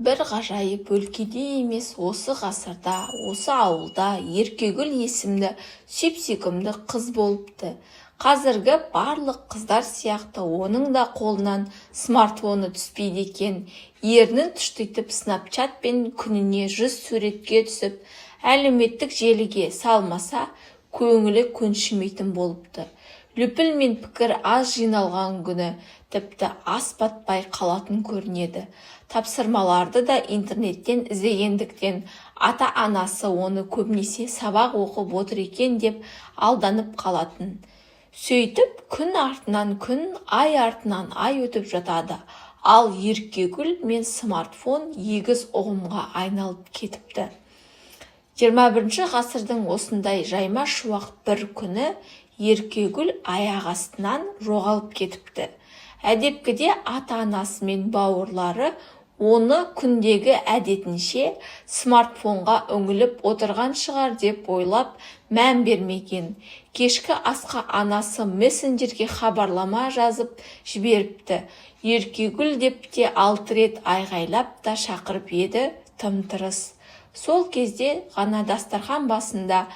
Бір ғажайып өлкеде емес осы ғасырда, осы ауылда Еркегүл есімді сүйкімді қыз болыпты. Қазіргі барлық қыздар сияқты оның да қолынан смартфоны түспейді екен. Ернін түштитіп снапчат пен күніне 100 суретке түсіп, әлеуметтік желіге салмаса, көңілі көншімейтін болыпты. Лүпіл мен пікір аз жиналған күні тіпті ас батпай қалатын көрінеді. Тапсырмаларды да интернеттен іздегендіктен ата-анасы оны көбінесе сабақ оқып отыр екен деп алданып қалатын. Сөйтіп күн артынан күн, ай артынан ай өтіп жатады. Ал Еркегүл мен смартфон егіз ұғымға айналып кетіпті. 21 ғасырдың осындай жайма шуақ бір күні Еркегүл аяқ астынан жоғалып кетіпті. Әдепкіде ата-анасы мен бауырлары оны күндегі әдетінше смартфонға үңіліп отырған шығар деп ойлап мән бермеген. Кешкі асқа анасы мессенджерге хабарлама жазып жіберіпті. Еркегүл деп те 6 рет айғайлап та шақырып еді, тым-тырыс. Сол кезде ғана дастархан басында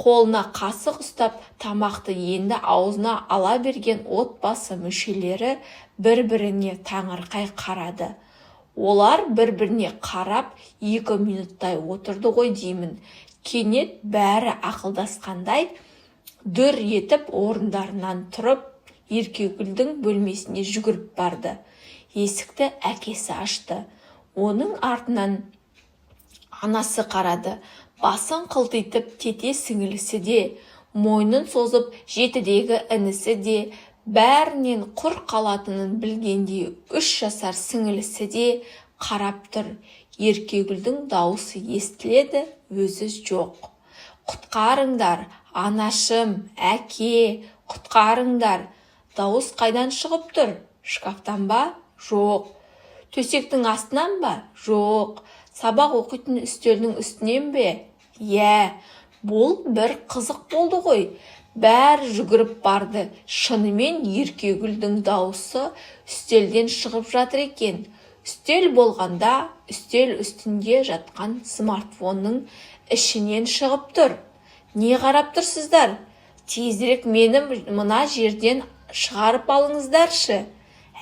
қолына қасық ұстап, тамақты енді аузына ала берген отбасы мүшелері бір-біріне таңырқай қарады. Олар бір-біріне қарап 2 минуттай отырды ғой деймін. Кенет бәрі ақылдасқандай дүр етіп орындарынан тұрып, Еркегүлдің бөлмесіне жүгіріп барды. Есікті әкесі ашты. Оның артынан анасы қарады. Басын қылтитып тете сіңілісі де, мойнын созып жетідегі інісі де, бәрінен құр қалатынын білгенде 3 жасар сіңілісі де қарап тұр. Еркегүлдің дауысы естіледі, өзі жоқ. Құтқарыңдар, анашым, әке, құтқарыңдар. Дауыс қайдан шығып тұр? Шкафтан ба? Жоқ. Төсектің астынан ба? Жоқ. Сабақ оқитын үстелдің үстінен бе? Бұл бір қызық болды ғой. Бәрі жүгіріп барды. Шынымен Еркегүлдің дауысы үстелден шығып жатыр екен. Үстел болғанда, үстел үстінде жатқан смартфонның ішінен шығып тұр. Не қарап тұрсыздар? Тезірек мені мына жерден шығарып алыңыздаршы.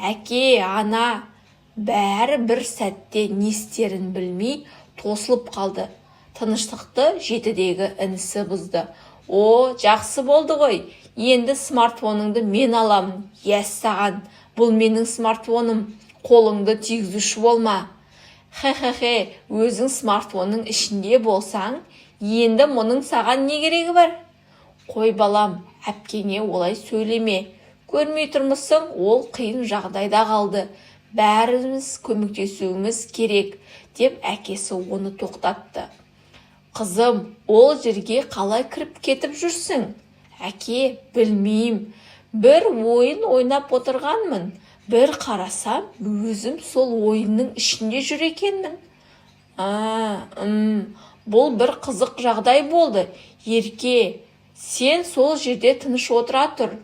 Әке, ана. Бәрі бір сәтте не істерін білмей тосылып қалды. Тыныштықты жетідегі інісі бұзды. Жақсы болды ғой. Енді смартфоныңды мен аламын. Саған, бұл менің смартфоным. Қолыңды тигізуші болма. Хе-хе-хе, өзің смартфонның ішінде болсаң, енді мұның саған не керегі бар? Қой балам, әпкеңе олай сөйлеме. Көрмей тұрмысың, ол қиын жағдайда қалды. Бәріміз көмектесуіміз керек, деп әкесі оны тоқтатты. Қызым, ол жерге қалай кіріп кетіп жүрсің? Әке, білмеймін. Бір ойын ойнап отырғанмын. Бір қарасам, өзім сол ойынның ішінде жүр екенмін. Бұл бір қызық жағдай болды. Ерке, сен сол жерде тыныш отыра тұр.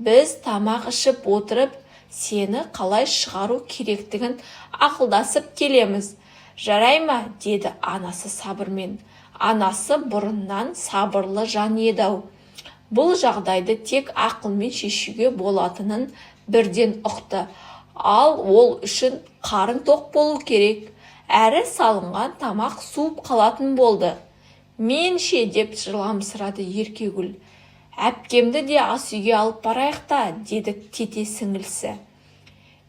Біз тамақ ішіп отырып, сені қалай шығару керектігін ақылдасып келеміз. Жарай ма? Деді анасы сабырмен. Анасы бұрыннан сабырлы жан еді-ау. Бұл жағдайды тек ақылмен шешуге болатынын бірден ұқты. Ал ол үшін қарын тоқ болу керек. Әрі салынған тамақ суып қалатын болды. Менше деп жыламсырады Еркегүл. Әпкемді де ас үйге алып барайық та, деді тете сіңілісі.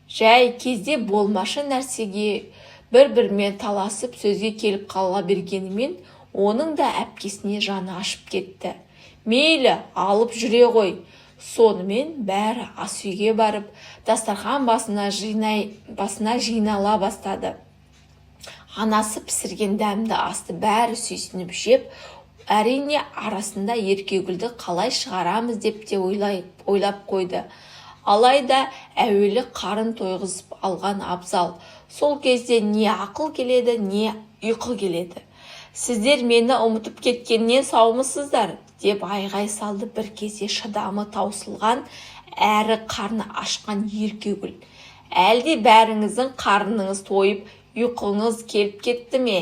Жай кезде болмашы нәрсеге бір-бірмен таласып сөзге келіп қала бергенімен, оның да әпкесіне жаны ашып кетті. Мейлі, алып жүре ғой. Сонымен бәрі ас үйге барып, дастархан басына жинала бастады. Анасы пісірген дәмді асты бәрі сүйсініп жеп, әрине арасында Еркегүлді қалай шығарамыз деп те ойлап қойды. Алайда әуелі қарын тойғызып алған абзал. Сол кезде не ақыл келеді, не ұйқы келеді. Сіздер мені ұмытып кеткеннен саумысыздар, деп айғай салды бір кезде шыдамы таусылған, әрі қарны ашқан Еркегүл. Әлде бәріңіздің қарныңыз тойып, ұйқыңыз келіп кетті ме?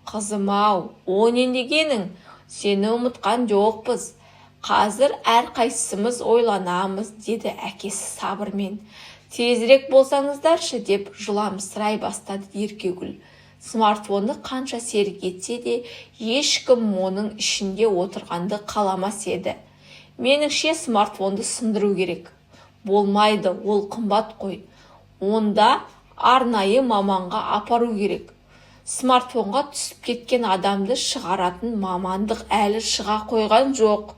Қызым-ау, о не дегенің? Сені ұмытқан жоқпыз. Қазір әрқайсымыз ойланамыз, деді әкесі сабырмен. Тезірек болсаңыздаршы, деп жыламсырай бастады Еркегүл. Смартфонды қанша серік етсе де, ешкім оның ішінде отырғанды қаламас еді. Меніңше смартфонды сындыру керек. Болмайды, ол қымбат қой. Онда арнайы маманға апару керек. Смартфонға түсіп кеткен адамды шығаратын мамандық әлі шыға қойған жоқ.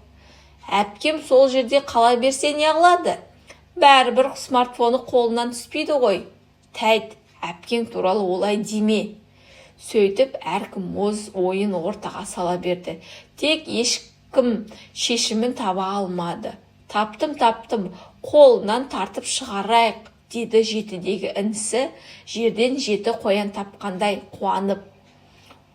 Әпкем сол жерде қала берсе не қылады? Бәрібір смартфоны қолынан түспейді ғой. Тәйт, әпкең туралы олай деме. Сөйтіп, әркім өз ойын ортаға сала берді. Тек ешкім шешімін таба алмады. Таптым, қолынан тартып шығарайық, деді жетідегі інісі, жерден жеті қоян тапқандай қуанып.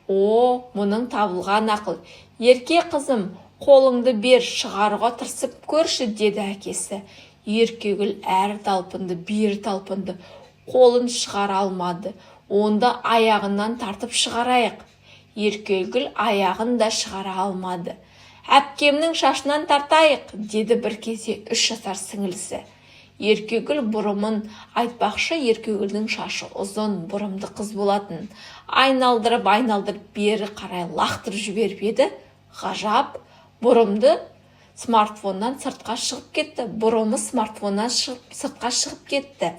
О, мұның табылған ақыл. Ерке қызым, қолыңды бер, шығаруға тырысып көрші, деді әкесі. Еркегүл әрі талпынды, бері талпынды. Қолын шығара алмады. Онда аяғынан тартып шығарайық. Еркегүл аяғын да шығара алмады. Әпкемнің шашынан тартайық, деді бір кезде 3 жасар сіңілісі. Еркегүл бұрымын айтпақшы, Еркегүлдің шашы ұзын, бұрымды қыз болатын. Айналдырып бері қарай лақтырып жіберіп еді. Ғажап, бұрымды смартфоннан сыртқа шығып кетті. Бұрымы смартфоннан сыртқа шығып кетті.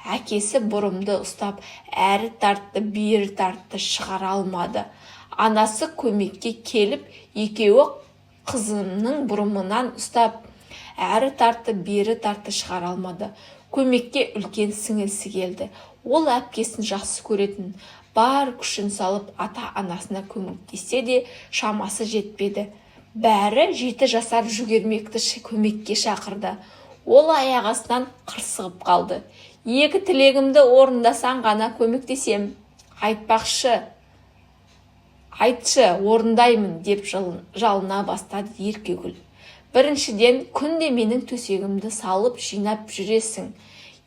Әкесі бұрымды ұстап, әрі тартты, бері тартты, шығара алмады. Анасы көмекке келіп, екеуі қызының бұрымынан ұстап, әрі тартты, бері тартты, шығара алмады. Көмекке үлкен сіңілісі келді. Ол әпкесін жақсы көретін, бар күшін салып ата-анасына көмектессе де шамасы жетпеді. Бәрі 7 жасар жүгермекті көмекке шақырды. Ол аяқ астынан қырсығып қалды. Екі тілегімді орындасаң ғана көмектесем. Айтпақшы, айтшы, орындаймын, деп жалына бастады Еркегүл. Біріншіден, күнде менің төсегімді салып жинап жүресің.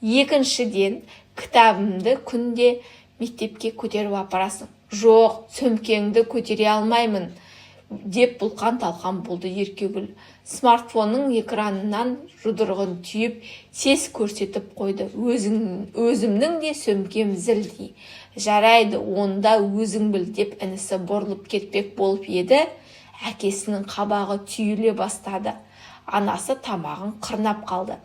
Екіншіден, кітабымды күнде мектепке көтеріп апарасың. Жоқ, сөмкеңді көтере алмаймын, деп бұлқан-талқан болды Еркегүл. Смартфонның экранынан жұдырығын түйіп, сес көрсетіп қойды. Өзімнің де сөмкем зілдей. Жарайды, онда өзің біл, деп інісі бұрылып кетпек болып еді. Әкесінің қабағы түйіле бастады. Анасы тамағын қырнап қалды.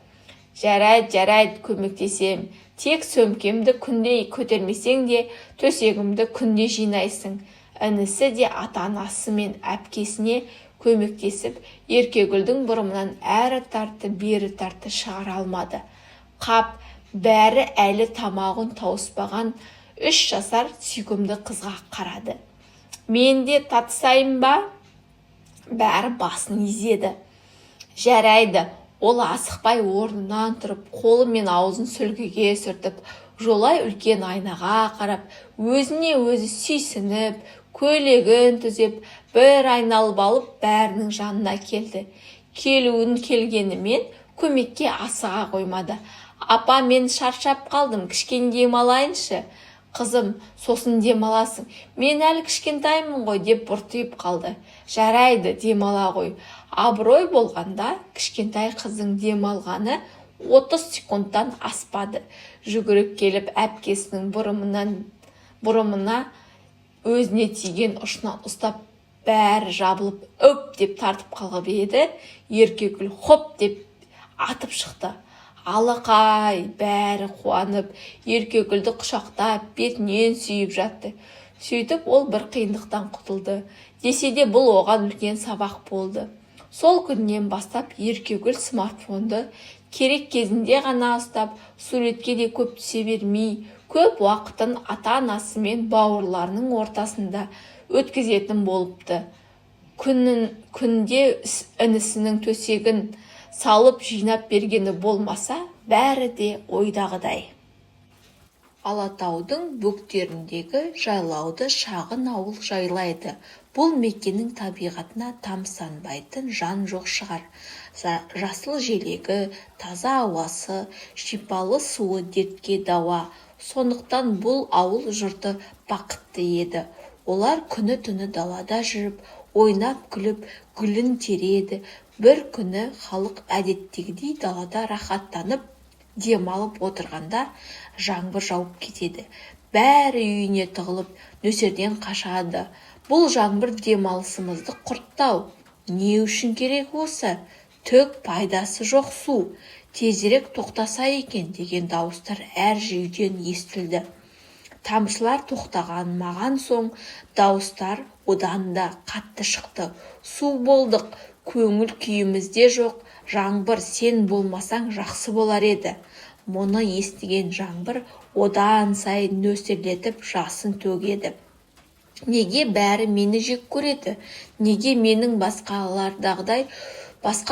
Жарайды, көмектесем. Тек сөмкемді күнде көтермесең де, төсегімді күнде жинайсың. Інісі де ата-анасы мен әпкесіне көмектесіп, Еркегүлдің бұрымынан әрі тартты, бері тартты, шығара алмады. Қап, бәрі әлі тамағын тауыспаған 3 жасар сүйкімді қызға қарады. Мен де татысайын ба? Бәрі басын изеді. Жарайды, ол асықпай орнынан тұрып, қолы мен аузын сүлгіге сүртіп, жолай үлкен айнаға қарап, өзіне өзі сүйсініп, көйлегін түзеп, бір айналып алып, бәрінің жанына келді. Келуін келгенімен көмекке асыға қоймады. Апа, мен шаршап қалдым, кішкене демалайыншы. Қызым, сосын демаласың. Мен әлі кішкентаймын ғой, деп бұртиып қалды. Жарайды, демала ғой. Абырой болғанда, кішкентай қыздың демалғаны 30 секундтан аспады. Жүгіріп келіп, әпкесінің бұрымына өзіне тиген ұшынан ұстап, бәрі жабылып, өп деп тартып қалғып еді. Еркегүл хоп деп атып шықты. Алақай, бәрі қуанып, Еркегүлді құшақтап, бетінен сүйіп жатты. Сөйтіп, ол бір қиындықтан құтылды. Десе де бұл оған үлкен сабақ болды. Сол күннен бастап Еркегүл смартфонды керек кезінде ғана ұстап, суретке де көп түсе бермей, көп уақытын ата-анасы мен бауырларының ортасында өткізетін болыпты. Күнде інісінің төсегін салып жинап бергені болмаса, бәрі де ойдағыдай. Алатаудың бөктеріндегі жайлауды шағын ауыл жайлайды. Бұл мекеннің табиғатына тамсанбайтын жан жоқ шығар. Жасыл желегі, таза ауасы, шипалы суы дертке дауа. Сондықтан бұл ауыл жұрты бақытты еді. Олар күні-түні далада жүріп, ойнап күліп, гүлін тереді. Бір күні халық әдеттегідей далада рахаттанып, демалып отырғанда жаңбыр жауып кетеді. Бәрі үйіне тығылып, нөсерден қашады. Бұл жаңбыр демалысымызды құрттау. Не үшін керек осы? Түк пайдасы жоқ су. Тезірек тоқтаса екен деген дауыстар әр жүйден естілді. Тамшылар тоқтаған маған соң дауыстар одан да қатты шықты. Су болдық, көңіл күйімізде жоқ. Жаңбыр, сен болмасаң жақсы болар еді. Мұны естіген жаңбыр одан сайын нөсерлетіп жасын төгеді. Неге бәрі мені жек көреді? Неге менің басқа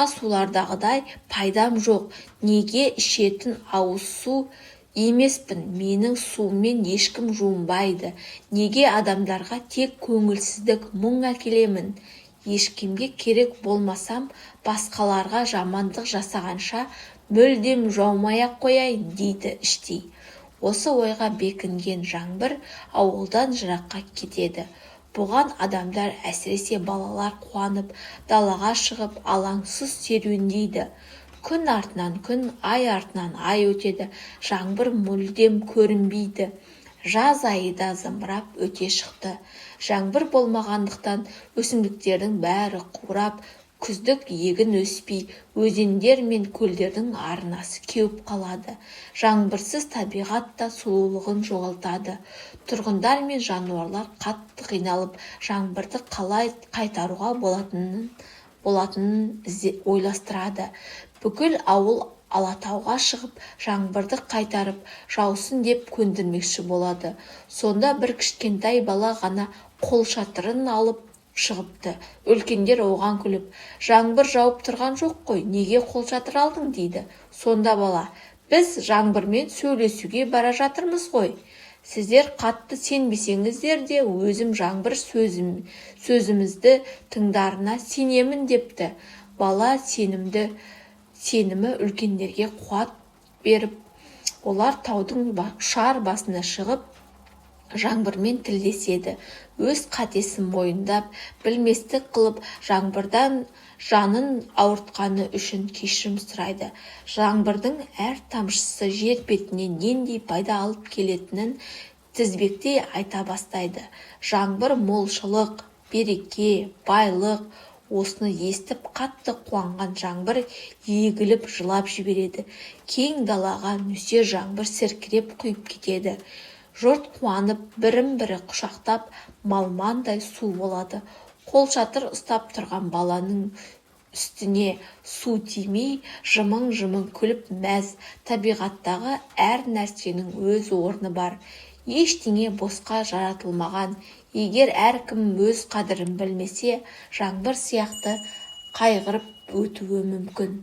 сулардағыдай пайдам жоқ? Неге ішетін ауыз су емеспін? Менің суыммен ешкім жуынбайды. Неге адамдарға тек көңілсіздік, мұң әкелемін? Ешкімге керек болмасам, басқаларға жамандық жасағанша мүлдем жаумай-ақ қояйын дейді іштей. Осы ойға бекінген жаңбыр ауылдан жыраққа кетеді. Бұған адамдар, әсіресе балалар қуанып, далаға шығып, алаңсыз серуендейді. Күн артынан күн, ай артынан ай өтеді. Жаңбыр мүлдем көрінбейді. Жаз айы да зымырап өте шықты. Жаңбыр болмағандықтан өсімдіктердің бәрі қурап, күздік егін өспей, өзендер мен көлдердің арнасы кеуіп қалады. Жаңбырсыз табиғат та сұлулығын жоғалтады. Тұрғындар мен жануарлар қатты қиналып, жаңбырды қалай қайтаруға болатынын ойластырады. Бүкіл ауыл Алатауға шығып, жаңбырды қайтарып, жаусын деп көндірмекші болады. Сонда бір кішкентай бала ғана қол шатырын алып шығыпты. Үлкендер оған күліп, жаңбыр жауып тұрған жоқ қой, неге қол шатыр алдың дейді. Сонда бала, біз жаңбырмен сөйлесуге бара жатырмыз ғой. Сіздер қатты сенбесеңіздер де, өзім жаңбыр сөзімізді тыңдарына сенемін депті. Бала сенімі үлкендерге қуат беріп, олар таудың ұшар басына шығып, жаңбырмен тілдеседі. Өз қатесін мойындап, білместік қылып, жаңбырдан жанын ауыртқаны үшін кешірім сұрайды. Жаңбырдың әр тамшысы жер бетіне нендей пайда алып келетінін тізбектей айта бастайды. Жаңбыр молшылық, береке, байлық. Осыны естіп қатты қуанған жаңбыр егіліп жылап жібереді. Кең далаға нөсер жаңбыр сіркіреп құйып кетеді. Жұрт қуанып, бірін-бірі құшақтап, малмандай су болады. Қолшатыр ұстап тұрған баланың үстіне су тимей, жымың-жымың күліп мәз. Табиғаттағы әр нәрсенің өз орны бар. Ештеңе босқа жаратылмаған. Егер әркім өз қадірін білмесе, жаңбыр сияқты қайғырып өтуі мүмкін.